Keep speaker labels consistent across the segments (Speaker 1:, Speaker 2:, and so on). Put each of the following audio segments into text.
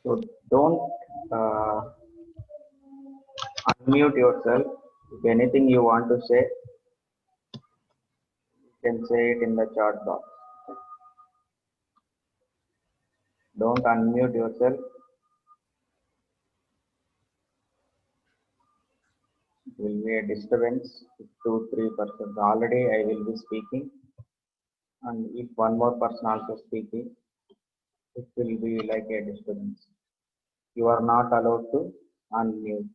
Speaker 1: So don't uh, unmute yourself. If anything you want to say, you can say it in the chat box. Don't unmute yourself. It will be a disturbance if 2-3 persons. Already I will be speaking, and if one more person also speaking, it will be like a disturbance. You are not allowed to unmute.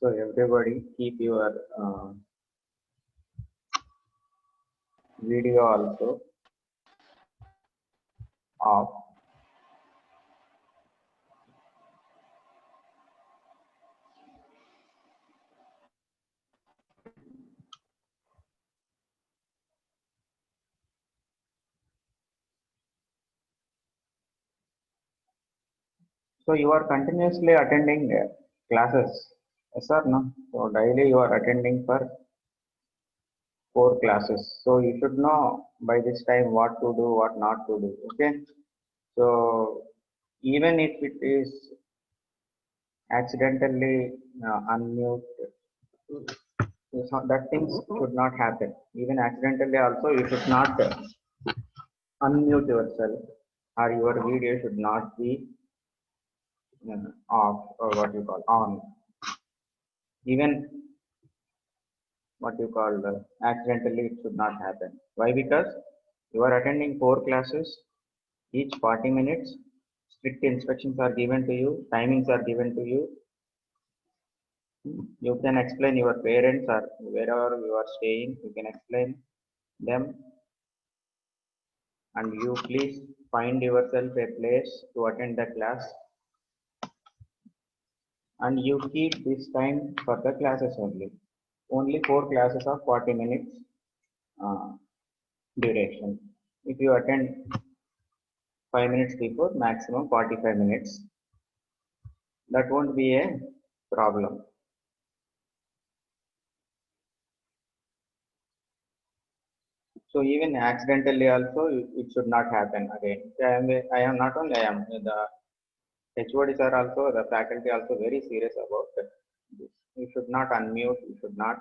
Speaker 1: So everybody keep your video also off. So you are continuously attending classes, yes or no? So daily you are attending for 4 classes. So you should know by this time what to do, what not to do. Okay. So even if it is accidentally unmute, that things should not happen. Even accidentally also you should not unmute yourself, or your video should not be off, or what you call on. Even what you call accidentally it should not happen. Why? Because you are attending 4 classes, each 40 minutes. Strict instructions are given to you, timings are given to you. You can explain your parents or wherever you are staying, you can explain them, and you please find yourself a place to attend the class, and you keep this time for the classes only. Only 4 classes of 40 minutes uh, duration. If you attend 5 minutes before, maximum 45 minutes, that won't be a problem. So even accidentally also it should not happen again. I am not only I am the HODs are also, the faculty also very serious about this. You should not unmute, you should not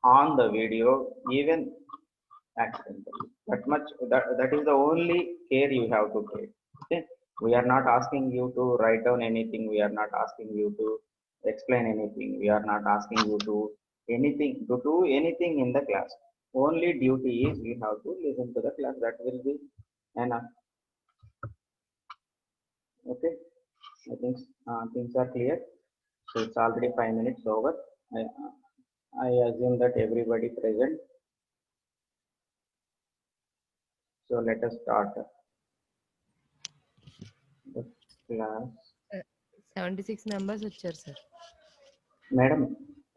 Speaker 1: on the video even accidentally. That much, that is the only care you have to take. Okay, we are not asking you to write down anything, we are not asking you to explain anything, we are not asking you to do anything in the class. Only duty is you have to listen to the class. That will be enough. Okay, I think things are clear. So it's already 5 minutes over. I assume that everybody present. So let us start the class.
Speaker 2: 76 members వచ్చారు sir.
Speaker 1: Madam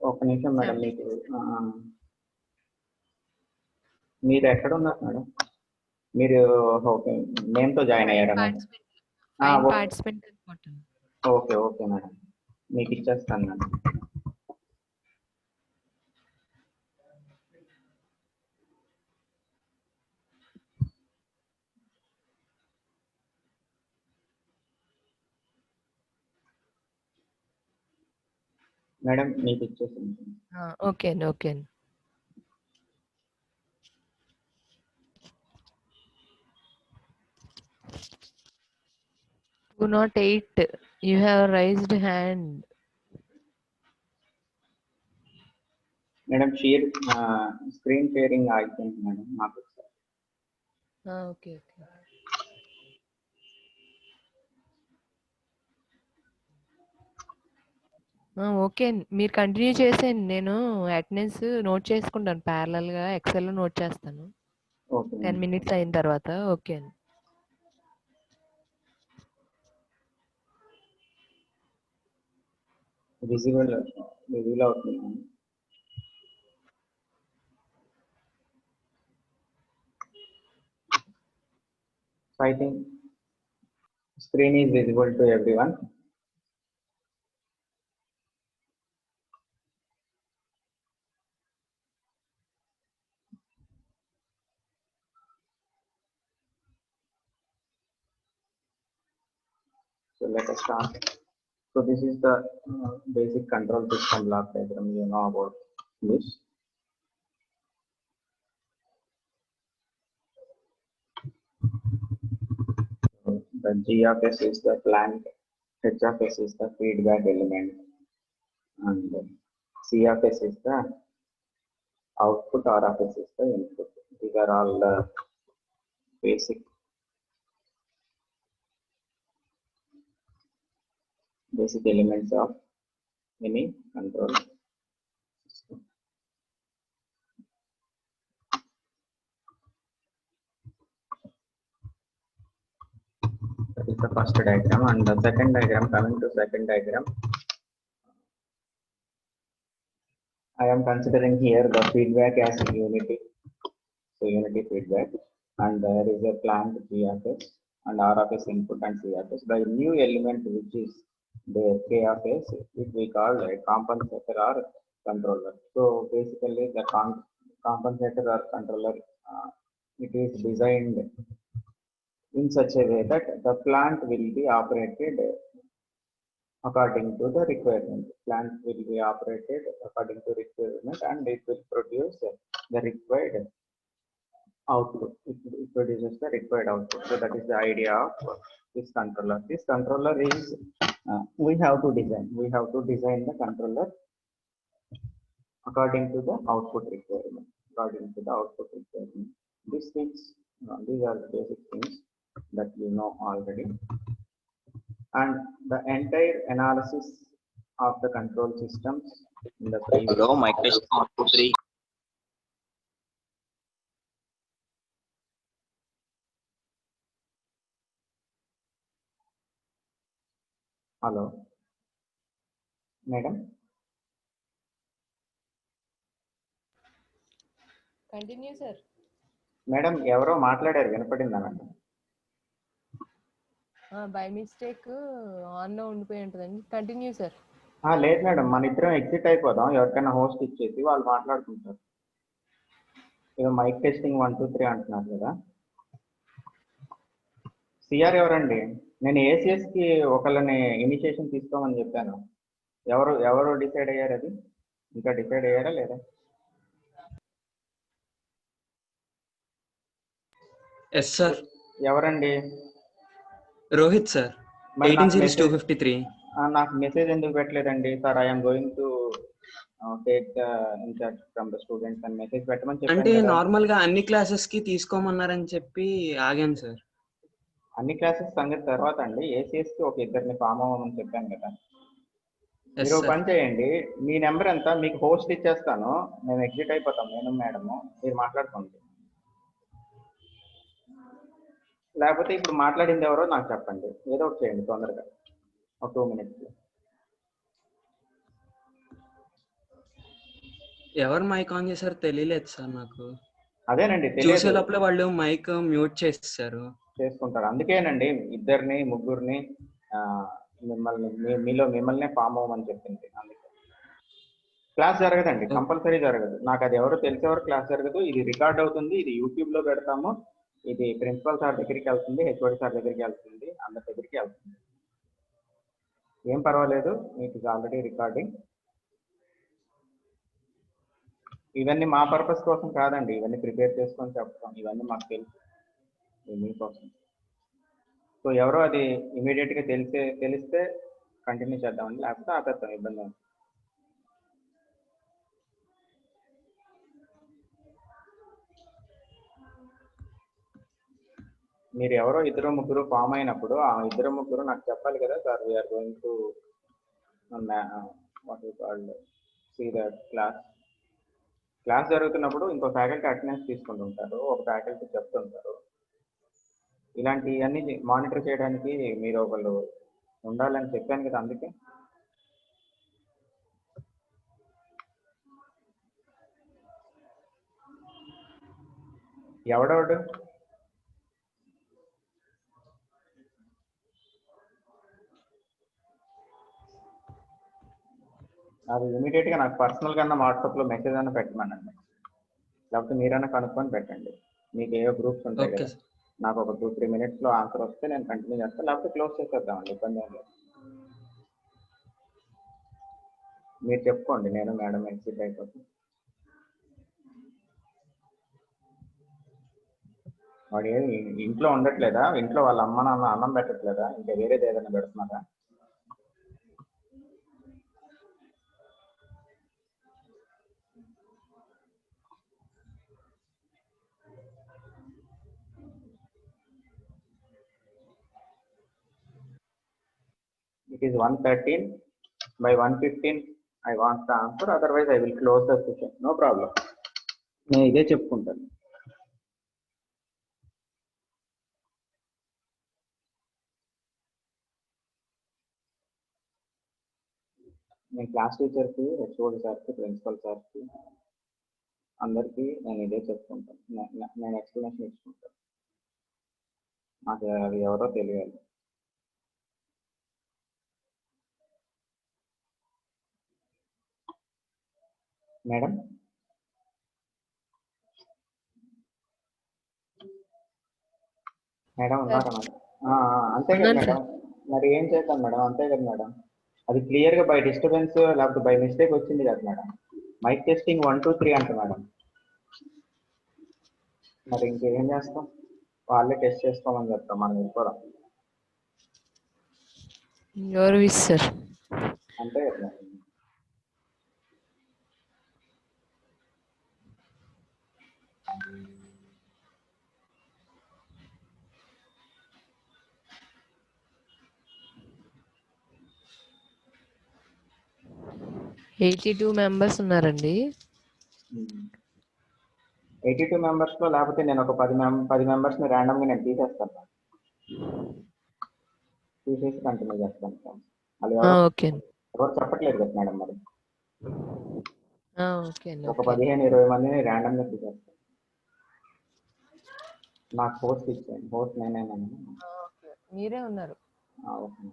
Speaker 1: ఒక నిమిషం madam, మీకు మీరు ఎక్కడ ఉన్నారు madam? మీరు okay నేమ్తో join అయ్యారా madam? Okay okay madam, మీకు ఇచ్చేస్తాను మేడం. మేడం మీకు ఇచ్చేస్తాను.
Speaker 2: ఓకే అండి, ఓకే అండి. Do not 8. You have raised hand.
Speaker 1: Madam screen sharing అయిపోయింది మేడం నాకు.
Speaker 2: Okay okay. ఓకే అండి, మీరు కంటిన్యూ చేసేయండి. నేను అటెండెన్స్ నోట్ చేసుకుంటాను, ప్యారలల్గా ఎక్సెల్లో నోట్ చేస్తాను 10 minutes అయిన తర్వాత. ఓకే అండి.
Speaker 1: విజిబుల్ అవుతుంది. So I think screen is visible to everyone. So let us start. So this is the basic control system block diagram. You know about this. So the G of S is the plant, H of S is the feedback element, and C of S is the output, R of S is the input. These are all the basic elements of any control system. That is the first diagram, and the second diagram, coming to second diagram, I am considering here the feedback as unity. So unity feedback, and there is a plant G of S and R of S input and C of S. The new element which is the K of S, which we call a compensator or controller. So basically the compensator or controller, it is designed in such a way that the plant will be operated according to the requirement. Plant will be operated according to requirement, and it will produce the required output. It produces the required output. So that is the idea of this controller. This controller is we have to design the controller according to the output requirement. These things, these are the basic things that you know already. And the entire analysis of the control systems in the previous.
Speaker 3: Hello, mic test 1, 2, 3.
Speaker 1: Hello, madam.
Speaker 2: Continue sir.
Speaker 1: Madam ఎవరో మాట్లాడారు, వినపడిందా madam?
Speaker 2: By mistake ఆన్లో ఉండిపోయి ఉంటుందండి. Continue sir.
Speaker 1: లేదు madam, మన ఇద్దరం exit అయిపోదాం, ఎవరికైనా హోస్ట్ ఇచ్చేసి వాళ్ళు మాట్లాడుకుంటారు. ఏదో మైక్ టెస్టింగ్ 1 2 3 అంటున్నారు కదా. సిఆర్ ఎవరండి? నేను ఏసీఎస్ కి ఒకళ్ళని ఇనిషియేషన్ తీసుకోమని చెప్పాను. ఎవరు డిసైడ్ అయ్యారు? అది ఇంకా డిసైడ్ అయ్యారా లేదా?
Speaker 4: Yes sir.
Speaker 1: ఎవరండి?
Speaker 4: Rohit sir, 18 series 253.
Speaker 1: నాకు మెసేజ్ ఎందుకు పెట్టలేదండి? Sir I'm going to take the incharge from the students అని మెసేజ్ పెట్టమని చెప్పాను.
Speaker 4: అంటే నార్మల్ గా అన్ని క్లాసెస్ కి తీసుకోమన్నారని చెప్పి ఆగాను సార్.
Speaker 1: అన్ని క్లాసెస్ సంగతి తర్వాత అండి, ఏసీఎస్ కి ఒక ఇద్దరిని ఫామ్ అవ్వమని చెప్పాను కదా. మీరు పని చేయండి, మీ నెంబర్ ఎంత, మీకు హోస్ట్ ఇచ్చేస్తాను, మేము ఎగ్జిట్ అయిపోతాం, నేను మేడము, మీరు మాట్లాడుకోండి. లేకపోతే ఇప్పుడు మాట్లాడింది ఎవరో నాకు చెప్పండి, ఏదో ఒకటి చేయండి తొందరగా, ఒక 2 minutes.
Speaker 4: ఎవరు మైక్ ఆన్ చేశారు తెలియలేదు సార్ నాకు.
Speaker 1: అదేనండి,
Speaker 4: చూసే లోపల వాళ్ళు మైక్ మ్యూట్ చేసుకుంటారు.
Speaker 1: అందుకేనండి ఇద్దరిని ముగ్గురిని మిమ్మల్ని ఫామ్ అవ్వమని చెప్పింది. అందుకే క్లాస్ జరగదండి, కంపల్సరీ జరగదు. నాకు అది ఎవరో తెలిసేవారు క్లాస్ జరగదు. ఇది రికార్డ్ అవుతుంది, ఇది యూట్యూబ్ లో పెడతాము, ఇది ప్రిన్సిపల్ సార్ దగ్గరికి వెళ్తుంది, హెచ్ఓడి సార్ దగ్గరికి వెళ్తుంది, అందరి దగ్గరికి వెళ్తుంది. ఏం పర్వాలేదు, ఇట్ ఇస్ ఆల్రెడీ రికార్డింగ్. ఇవన్నీ మా పర్పస్ కోసం కాదండి, ఇవన్నీ ప్రిపేర్ చేసుకొని చెప్తాం, ఇవన్నీ మాకు తెలుసు, మీకోసం. సో ఎవరో అది ఇమీడియట్ గా తెలిస్తే కంటిన్యూ చేద్దామండి, లేకపోతే ఆపేస్తాం, ఇబ్బంది ఉంది. మీరు ఎవరో ఇద్దరు ముగ్గురు ఫామ్ అయినప్పుడు ఆ ఇద్దరు ముగ్గురు నాకు చెప్పాలి కదా, sir we're going to what you called see the class జరుగుతున్నప్పుడు ఇంకో ఫ్యాకల్టీ అటెండెన్స్ తీసుకుంటుంటారు, ఒక ఫ్యాకల్టీ చెప్తుంటారు. ఇలాంటివన్నీ మానిటర్ చేయడానికి మీరు ఒకళ్ళు ఉండాలని చెప్పాను కదా. అందుకే ఎవడెవడు అది ఇమీడియట్ గా నాకు పర్సనల్ గా వాట్సాప్ లో మెసేజ్ అన్న పెట్టమనండి, లేకపోతే మీరైనా కనుక్కొని పెట్టండి. మీకు ఏవో గ్రూప్స్ ఉంటాయి కదా, నాకు ఒక 2-3 minutes ఆన్సర్ వస్తే నేను కంటిన్యూ చేస్తాను, లేకపోతే క్లోజ్ చేసేద్దామండి, ఇబ్బంది ఏం లేదు. మీరు చెప్పుకోండి, నేను మేడం ఎగ్జిట్ అయిపోతుంది. వాడు ఇంట్లో ఉండట్లేదా? ఇంట్లో వాళ్ళ అమ్మ నాన్న అన్నం పెట్టట్లేదా? ఇంకా వేరేది ఏదైనా పెడుతున్నారా? It is 1:13. By 1:15 I want the answer, otherwise I will close the session. No problem. నేను ఇదే చెప్పుకుంటాను. నేను క్లాస్ టీచర్కి, హెచ్ఓడి సార్కి, ప్రిన్సిపల్ సార్కి అందరికీ నేను ఇదే చెప్పుకుంటాను. నేను ఎక్స్ప్లెనేషన్ ఇచ్చుకుంటాను. నాకు అది ఎవరో తెలియాలి. మేడం మేడం ఉన్నారా మేడం? అంతే కదా మేడం, మరి ఏం చేద్దాం మేడం, అంతే కదా మేడం. అది క్లియర్గా బై డిస్టర్బెన్స్ లేకపోతే బై మిస్టేక్ వచ్చింది కదా మేడం. మైక్ టెస్టింగ్ 1 2 3 అంట మేడం. మరి ఇంకేం చేస్తాం, వాళ్ళే టెస్ట్ చేసుకోమని చెప్తాం, మనం వెళ్ళిపోదాం.
Speaker 2: Your wish sir.
Speaker 1: అంతే కదా మేడం.
Speaker 2: $82 members ఉన్నారండి.
Speaker 1: 82 మెంబర్స్లో లేకపోతే నేను ఒక 10 మెంబర్స్ని ర్యాండమ్గా నేను తీసేస్తాను, తీసేసి కంటిన్యూ చేస్తాను. అది
Speaker 2: ఓకే
Speaker 1: ఎవరు చెప్పట్లేదు కదా మేడం. మరి
Speaker 2: ఓకే
Speaker 1: ఒక 15-20 మందిని ర్యాండమ్గా తీసేస్తాను. నాకు హోస్ట్ ఇచ్చాను, హోస్ట్ నేనేనండి.
Speaker 2: మీరే ఉన్నారు.
Speaker 1: ఓకే.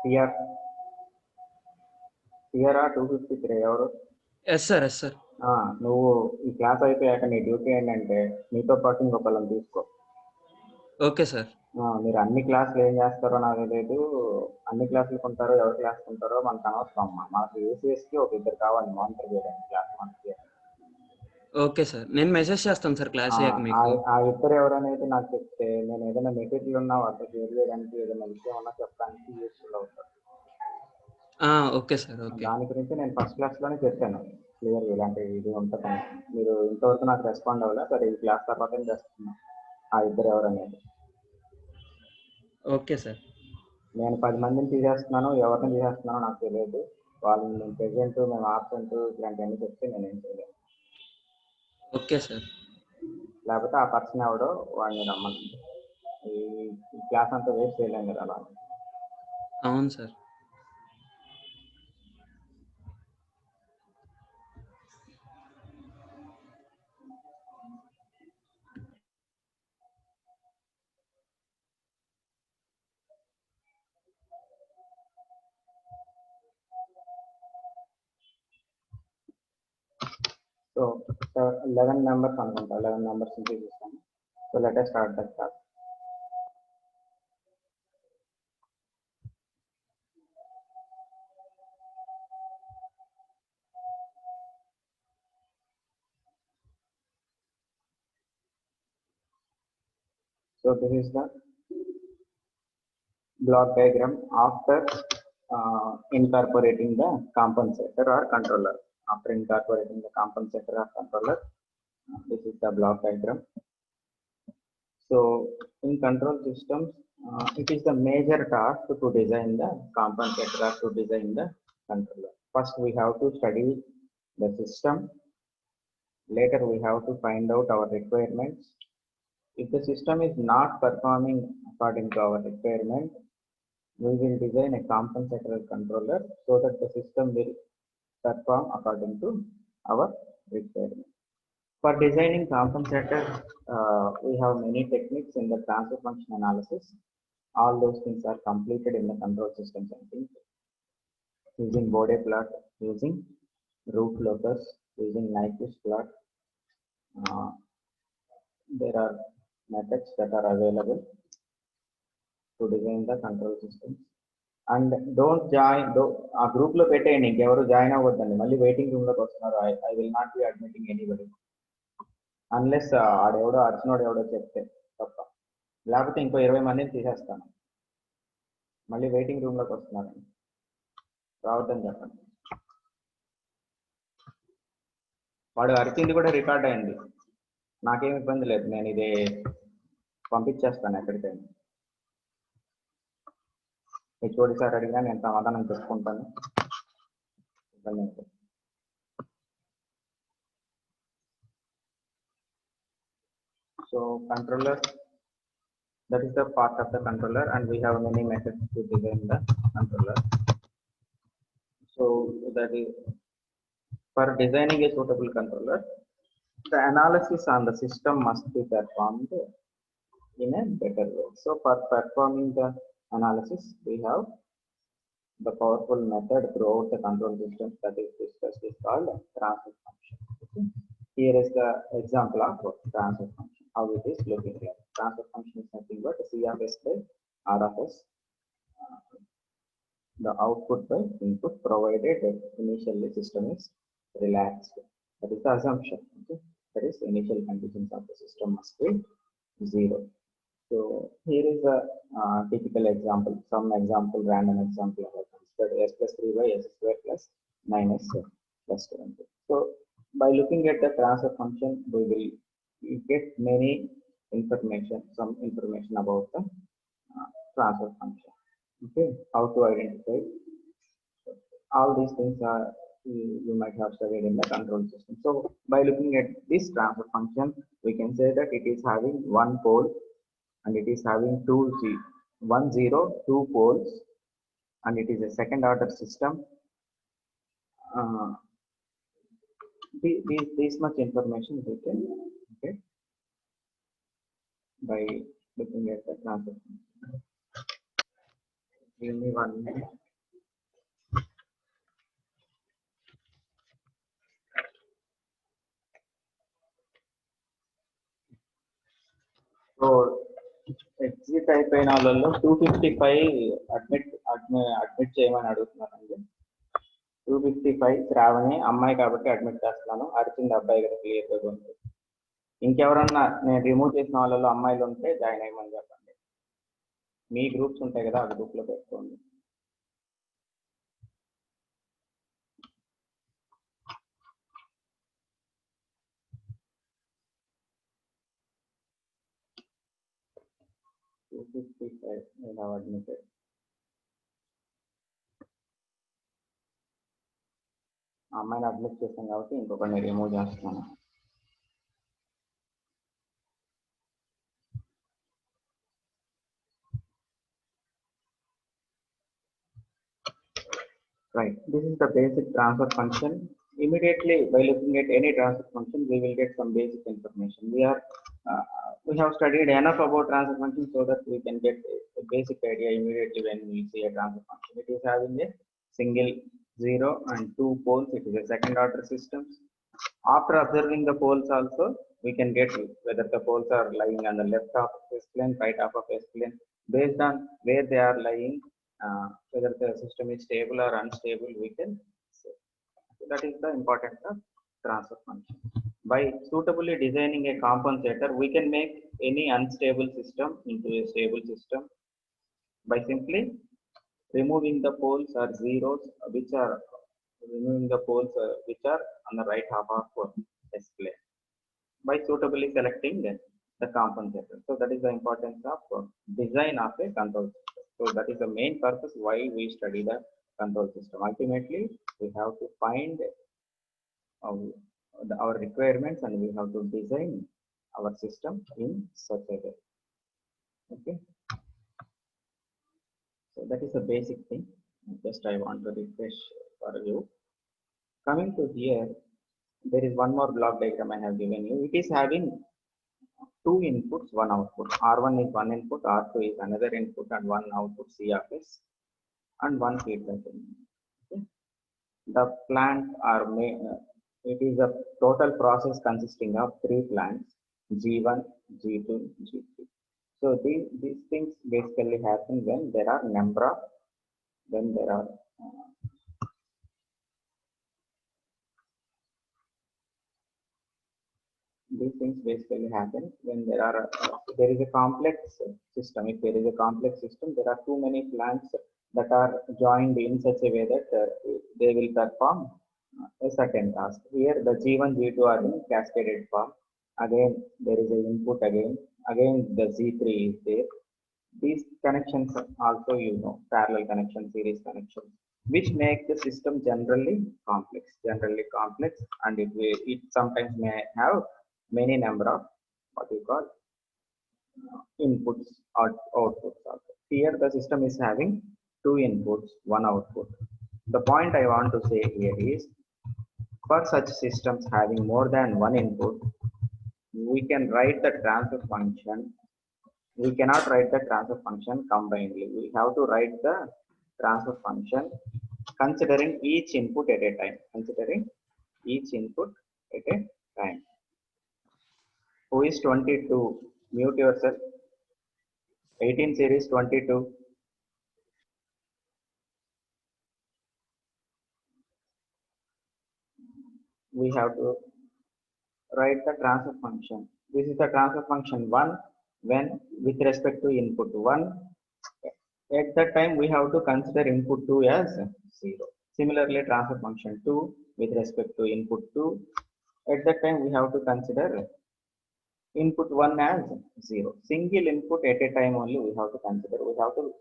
Speaker 1: టిఆర్ 253 ఎవరు?
Speaker 4: Yes sir, yes sir.
Speaker 1: నువ్వు ఈ క్లాస్ అయిపోయాక నీ డ్యూటీ ఏంటంటే నీతో పాటు ఇంకొకళ్ళని తీసుకో.
Speaker 4: Okay sir.
Speaker 1: మీరు అన్ని క్లాసులు ఏం చేస్తారో నాకు తెలియదు, అన్ని క్లాసులకు ఉంటారో ఎవరు క్లాసులు ఉంటారో మనకు అనవసరం అమ్మా. మనకు ఏసీఎస్కి ఒక ఇద్దరు కావాలి మానిటర్ చేయడానికి, క్లాస్ మానిటర్ చేయడానికి.
Speaker 4: ఓకే సార్, నేను మెసేజ్ చేస్తాను సార్ క్లాస్ అయ్యాక మీకు.
Speaker 1: ఆ ఇద్దరు ఎవరనేది నాకు చెప్తే నేను ఏదైనా మెటీరియల్ ఉన్నా వాళ్ళతో షేర్ చేయడానికి, ఏదైనా విషయం ఉన్నా చెప్పడానికి యూస్ఫుల్ అవుతుంది.
Speaker 4: Okay sir, okay.
Speaker 1: దాని గురించి నేను ఫస్ట్ క్లాస్లోనే చెప్పాను క్లియర్, ఇలాంటి ఇది ఉంటుంది. మీరు ఇంతవరకు నాకు రెస్పాండ్ అవ్వలే, సరే ఈ క్లాస్ తర్వాత చేస్తున్నాను ఆ ఇద్దరు ఎవరనేది.
Speaker 4: Okay sir.
Speaker 1: నేను 10 మందిని తీసేస్తున్నాను, ఎవరిని తీసేస్తున్నానో నాకు తెలియదు. వాళ్ళని మేము ప్రెజెంట్, మేము ఆబ్సెంట్ ఇలాంటివన్నీ చెప్తే నేనేం చేయలేదు.
Speaker 4: Okay sir.
Speaker 1: లేకపోతే ఆ పర్సన్ ఎవడో వాడిని రమ్మని, ఈ క్లాస్ అంతా వేస్ట్ చేయలేం కదా అలా.
Speaker 4: అవును సార్.
Speaker 1: సో 11 మెంబర్స్ అనుకుంటా, 11 మెంబర్స్ నుంచి చూస్తాను. So let us start the class. So this is the block diagram after incorporating the compensator or controller. After incorporating the compensator or controller, this is the block diagram. So in control systems, it is the major task to design the compensator or to design the controller. First we have to study the system Later we have to find out our requirements. If the system is not performing according to our requirement, we will design a compensator controller so that the system will perform according to our requirement. For designing compensator, we have many techniques in the transfer function analysis. All those things are completed in the control systems, I think, using Bode plot, using root locus, using Nyquist plot. There are methods that are available to design the control systems. And don't join ఆ group లో పెట్టేయండి, ఇంకెవరు join అవ్వద్దండి, మళ్ళీ waiting room లోకి వస్తున్నారు. I will not be admitting anybody unless ఆడెవడో అర్చనోడు ఎవడో చెప్తే తప్ప, లేకపోతే ఇంకో 20 మందిని తీసేస్తాను. మళ్ళీ వెయిటింగ్ రూమ్ లోకి వస్తున్నారండి, రావద్దని చెప్పండి. వాడు అరిచింది కూడా రికార్డ్ అయింది, నాకేం ఇబ్బంది లేదు, నేను ఇది పంపించేస్తాను ఎక్కడికైనా. హెచ్ఓడి సార్ అడిగినా నేను సమాధానం చెప్పుకుంటాను. So controller, that is the part of the controller, and we have many methods to design the controller. So that is for designing a suitable controller, the analysis on the system must be performed in a better way. So for performing the analysis, we have the powerful method throughout the control systems that is discussed is called transfer function. Okay. Here is the example of transfer function, how it is looking like. Transfer function is nothing but C of S by R of S, the output by input, provided that initially system is relaxed. That is the assumption. Okay. That is initial conditions of the system must be 0. So here is a typical example, some example, random example I have considered s plus 3 by s square plus 9s plus 20. So by looking at the transfer function, we will get many information, some information about the transfer function. Okay, how to identify. All these things are you might have studied in the control system. So by looking at this transfer function, we can say that it is having one pole and it is having 2 poles, and it is a second order system. This much information we can get by looking at the transfer function. Give me 1 minute. So exit అయిపోయిన వాళ్ళలో 255 admit చేయమని అడుగుతున్నానండి. 255 శ్రావణి అమ్మాయి కాబట్టి admit చేస్తున్నాను. అరిచింది అబ్బాయి కదా క్లియర్గా ఉంది. ఇంకెవరన్నా నేను రిమూవ్ చేసిన వాళ్ళలో అమ్మాయిలు ఉంటే జాయిన్ అయ్యమని చెప్పండి. మీ గ్రూప్స్ ఉంటాయి కదా, ఆ గ్రూప్లో పెట్టుకోండి. అడ్మిటెడ్. అమ్మాయిని అడ్మిట్ చేస్తాను కాబట్టి ఇంకొకరిని రిమూవ్ చేస్తున్నాను. Right, this is the basic transfer function. Immediately by looking at any transfer function, we will get some basic information. We have studied enough about transfer function so that we can get a basic idea immediately when we see a transfer function. It is having a single 0 and 2 poles. It is a second order system. After observing the poles also, we can get whether the poles are lying on the left half of S plane, right half of S plane. Based on where they are lying, whether the system is stable or unstable, we can say. So that is the importance of transfer function. By suitably designing a compensator, we can make any unstable system into a stable system by simply removing the poles or zeros which are on the right half of S plane by suitably selecting the compensator. So that is the importance of design of a control system. So that is the main purpose why we study the control system. Ultimately, we have to find our requirements, and we have to design our system in such a way. Okay, so that is the basic thing. Just I want to refresh for you. Coming to here, there is one more block diagram I have given you. It is having two inputs, one output. R1 is one input, R2 is another input, and one output C of S, and one feedback input. Okay. The plant are made, it is a total process consisting of 3 plants, G1, G2, G3. So these things basically happen when there are these things basically happen when there is a complex system. If there is a complex system, there are too many plants that are joined in such a way that they will perform a certain task. Here the G1, G2 are in cascaded form. Again, there is an input again the Z3 is there. These connections also, parallel connection, series connections, which make the system generally complex, and it sometimes may have many number of what you call inputs or outputs also. Here the system is having two inputs, one output. The point I want to say here is, for such systems having more than one input, we can write the transfer function. We cannot write the transfer function combinedly. We have to write the transfer function considering each input at a time. Who is 22? Mute yourself. 18 series 22. We have to write the transfer function. This is the transfer function 1 when with respect to input 1. At that time, we have to consider input 2 as 0. Similarly, transfer function 2 with respect to input 2. At that time, we have to consider input 1 as 0. Single input at a time only we have to consider.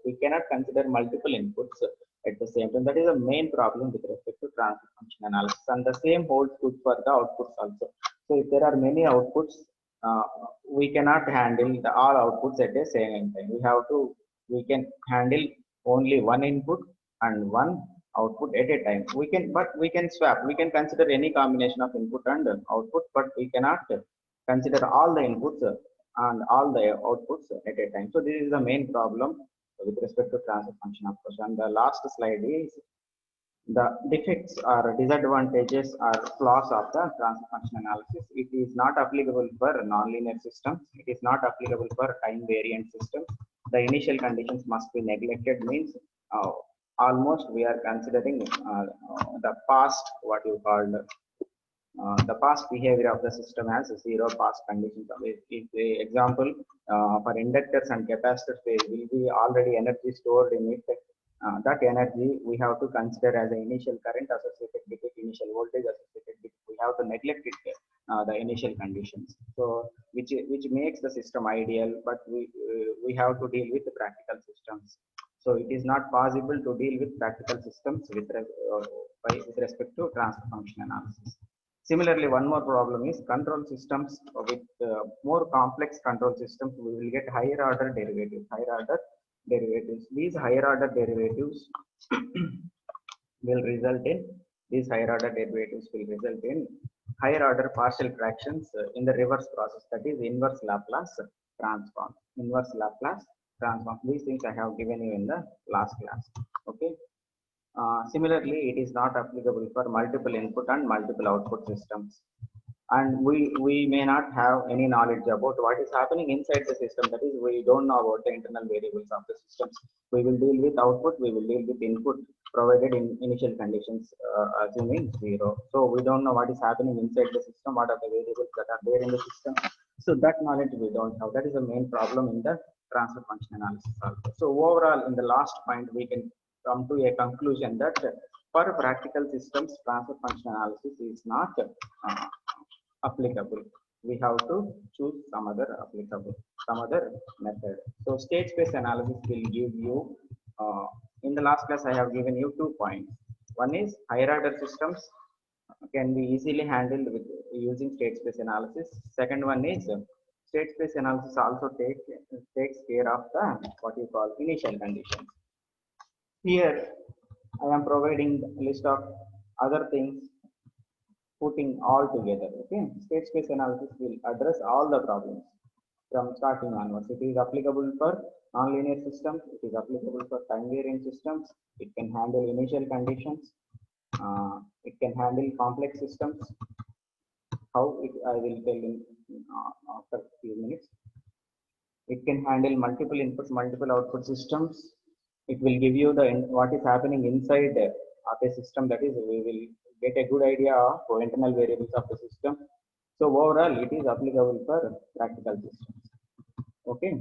Speaker 1: We cannot consider multiple inputs at the same time. That is the main problem with respect to transfer function analysis. And the same holds good for the outputs also. So if there are many outputs, we cannot handle all outputs at the same time. We can handle only one input and one output at a time. We can swap. We can consider any combination of input and output, but we cannot consider all the inputs and all the outputs at a time. So this is the main problem with respect to transfer function approach. And the last slide is the defects or disadvantages or flaws of the transfer function analysis. It is not applicable for nonlinear systems. It is not applicable for time variant systems. The initial conditions must be neglected, means almost we are considering the past, what you called the past behavior of the system has zero past conditions. If the example for inductors and capacitors, there will be already energy stored in it. That energy we have to consider as an initial current associated with it, initial voltage associated with it. We have to neglect it, the initial conditions. So which makes the system ideal, but we have to deal with the practical systems. So it is not possible to deal with practical systems with respect to transfer function analysis. Similarly, one more problem is control systems. With more complex control systems, we will get higher order derivatives. These higher order derivatives will result in higher order partial fractions in the reverse process, that is inverse Laplace transform. These things I have given you in the last class. Okay. Similarly, it is not applicable for multiple input and multiple output systems. And we may not have any knowledge about what is happening inside the system. That is, we don't know about the internal variables of the systems. We will deal with output, we will deal with input provided in initial conditions, assuming 0. So we don't know what is happening inside the system, what are the variables that are there in the system. So that knowledge we don't have. That is the main problem in the transfer function analysis also. So overall, in the last point, we can come to a conclusion that for practical systems, transfer function analysis is not applicable. We have to choose some other method. So state space analysis will give you, in the last class I have given you 2 points. One is higher order systems can be easily handled with using state space analysis. Second one is state space analysis also takes care of the what you call initial conditions. Here I am providing the list of other things, putting all together. Okay, state space analysis will address all the problems from starting onwards. It is applicable for nonlinear systems, it is applicable for time varying systems, it can handle initial conditions, it can handle complex systems. How it I will tell in after few minutes. It can handle multiple inputs, multiple output systems. It will give you the what is happening inside of a system. That is, we will get a good idea of internal variables of the system. So overall, it is applicable for practical systems. Okay.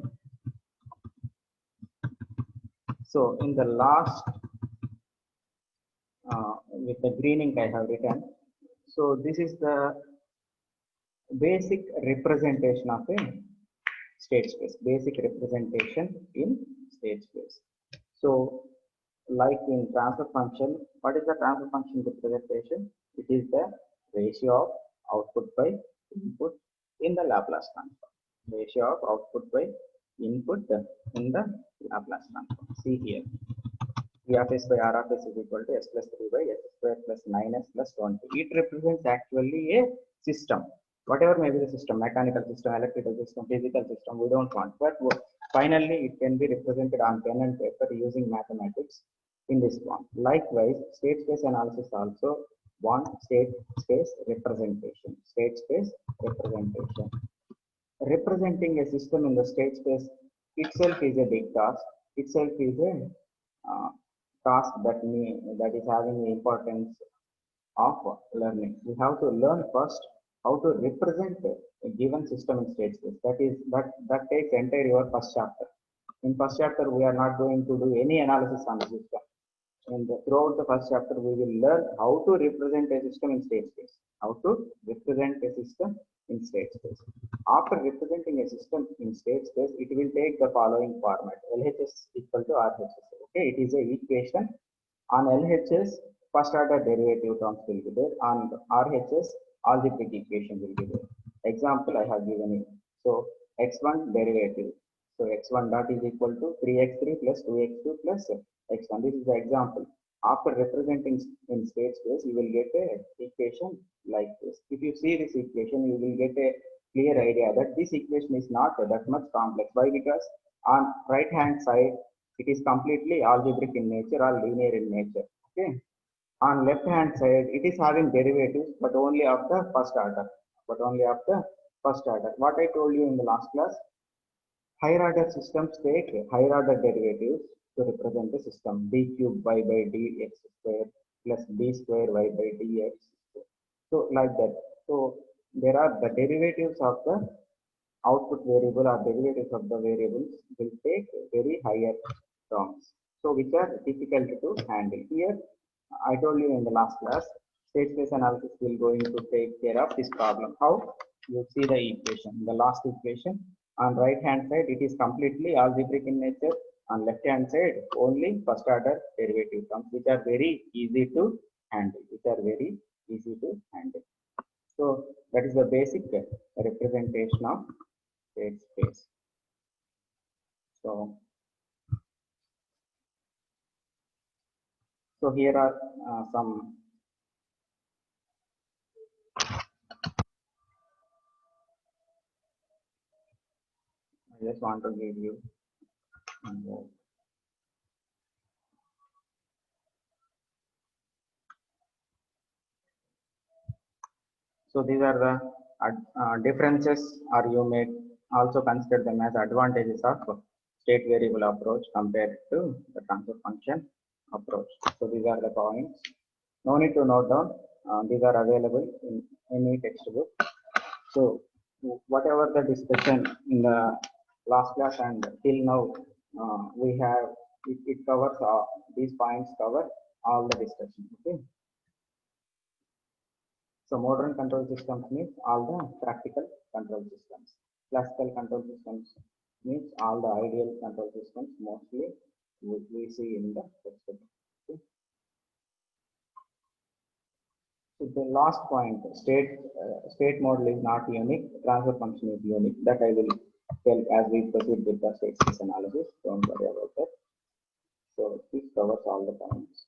Speaker 1: So in the last, with the green ink I have written. So this is the basic representation of a state space, basic representation in state space. So like in transfer function, what is the transfer function representation? It is the ratio of output by input in the Laplace transform. Ratio of output by input in the Laplace transform. See here, V of s by R of s is equal to s plus 3 by s square plus 9s plus 20. It represents actually a system. Whatever may be the system, mechanical system, electrical system, physical system, we don't want. But finally, it can be represented on pen and paper using mathematics in this form. Likewise, state space analysis also want state space representation. State space representation. Representing a system in the state space itself is a big task. Itself is a task that is having the importance of learning. We have to learn first how to represent a given system in state space. That takes entire your first chapter. In first chapter, we are not going to do any analysis on the system. And throughout the first chapter, we will learn how to represent a system in state space. How to represent a system in state space. After representing a system in state space, it will take the following format: LHS equal to RHS. Okay, it is a equation. On LHS, first order derivative terms will be there. On RHS, algebraic equation will be there. Example I have given you. So x1 derivative. So x1 dot is equal to 3x3 plus 2x2 plus x1. This is the example. After representing in state space, you will get a equation like this. If you see this equation, you will get a clear idea that this equation is not that much complex. Why? Because on right hand side, it is completely algebraic in nature or linear in nature. Okay. On left hand side, it is having derivatives, but only of the first order. What I told you in the last class, higher order systems take higher order derivatives to represent the system. D cube y by dx square plus d square y by dx. So like that. So there are the derivatives of the output variable or derivatives of the variables will take very higher terms. So which are difficult to handle. Here I told you in the last class, state space analysis will going to take care of this problem. How? You see the equation, the last equation. On right hand side, it is completely algebraic in nature. On left hand side, only first order derivative terms, which are very easy to handle. So that is the basic representation of state space. So here are some I just want to give you. So these are the differences, or you may also consider them as advantages of state variable approach compared to the transfer function approach. So these are the points. No need to note down. These are available in any textbook. So whatever the discussion in the last class and till now, we have it covers these points cover all the discussion. Okay. So modern control systems means all the practical control systems. Classical control systems means all the ideal control systems, mostly we see in the textbook. Okay. So the last point, state model is not unique, transfer function is unique. That I will tell as we proceed with the state space analysis. Don't worry about that. So this covers all the points.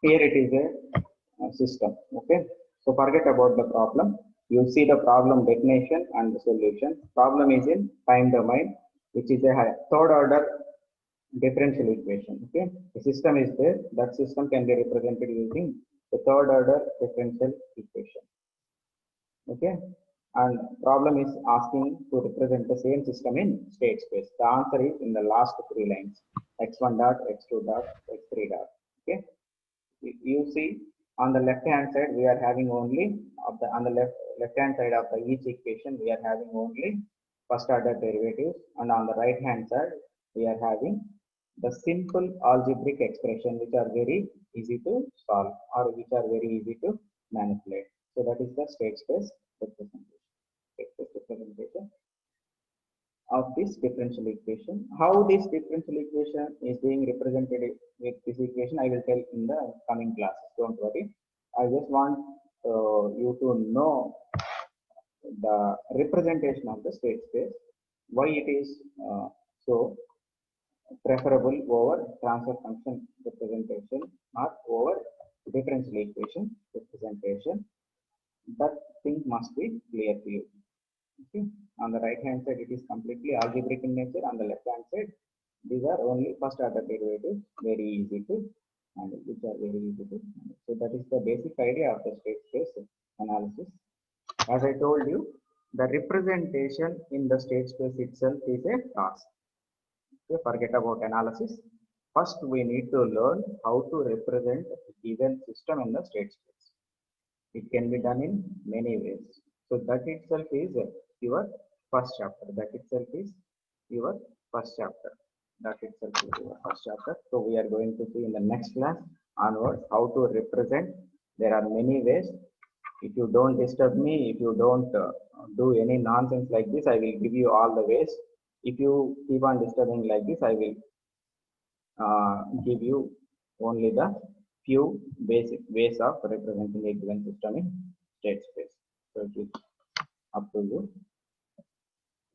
Speaker 1: Here it is a system. Okay, so forget about the problem. You see the problem definition and the solution. Problem is in time domain, which is a third order differential equation. Okay, the system is there. That system can be represented using the third order differential equation. Okay, and problem is asking to represent the same system in state space. The answer is in the last three lines: x1 dot, x2 dot, x3 dot. Okay, you see on the left hand side we are having only on the left hand side of the each equation we are having only first order derivatives, and on the right hand side we are having the simple algebraic expression which are very easy to solve or which are very easy to manipulate. So that is the state space representation of this differential equation. How this differential equation is being represented with this equation, I will tell in the coming classes. Don't worry. I just want you to know the representation of the state space, why it is so preferable over transfer function representation or over differential equation representation. That thing must be clear to you. Okay. On the right hand side it is completely algebraic in nature. On the left hand side these are only first order derivatives, very easy to handle, which are very easy to handle. So that is the basic idea of the state space analysis. As I told you, the representation in the state space itself is a task. Okay, forget about analysis. First we need to learn how to represent a given system in the state space. It can be done in many ways. So that itself is your first chapter. That itself is your first chapter. That itself is your first chapter. So we are going to see in the next class onwards how to represent. There are many ways. If you don't disturb me, if you don't do any nonsense like this, I will give you all the ways. If you keep on disturbing like this, I will give you only the few basic ways of representing a given system in state space. So it is up to you.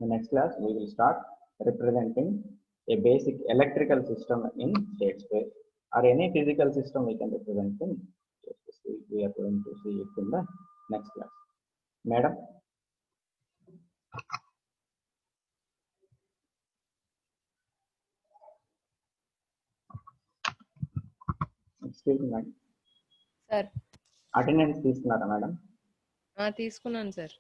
Speaker 1: The next class we will start representing a basic electrical system in state space, or any physical system we can represent in state space. We are going to see it in the next class. Madam. Excuse me, madam.
Speaker 2: Sir
Speaker 1: attendance తీసుకున్నారా madam?
Speaker 2: తీసుకున్నాను sir.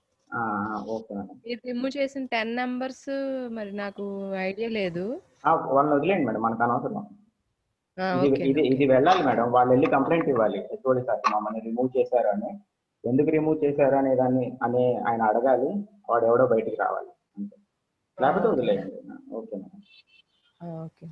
Speaker 1: Okay madam.
Speaker 2: మీరు remove చేసిన 10 numbers మరి నాకు idea లేదు.
Speaker 1: వాళ్ళని వదిలేండి madam, మనకు అనవసరం. ఇది వెళ్ళాలి మేడం, వాళ్ళు వెళ్ళి కంప్లైంట్ ఇవ్వాలి హెచ్ఓడి సార్ మమ్మల్ని రిమూవ్ చేశారు అని. ఎందుకు రిమూవ్ చేశారు అనే దాన్ని ఆయన అడగాలి, వాడు ఎవడో బయటికి రావాలి అంతే, లేకపోతే వదిలేయండి. Okay madam.
Speaker 2: ఓకే.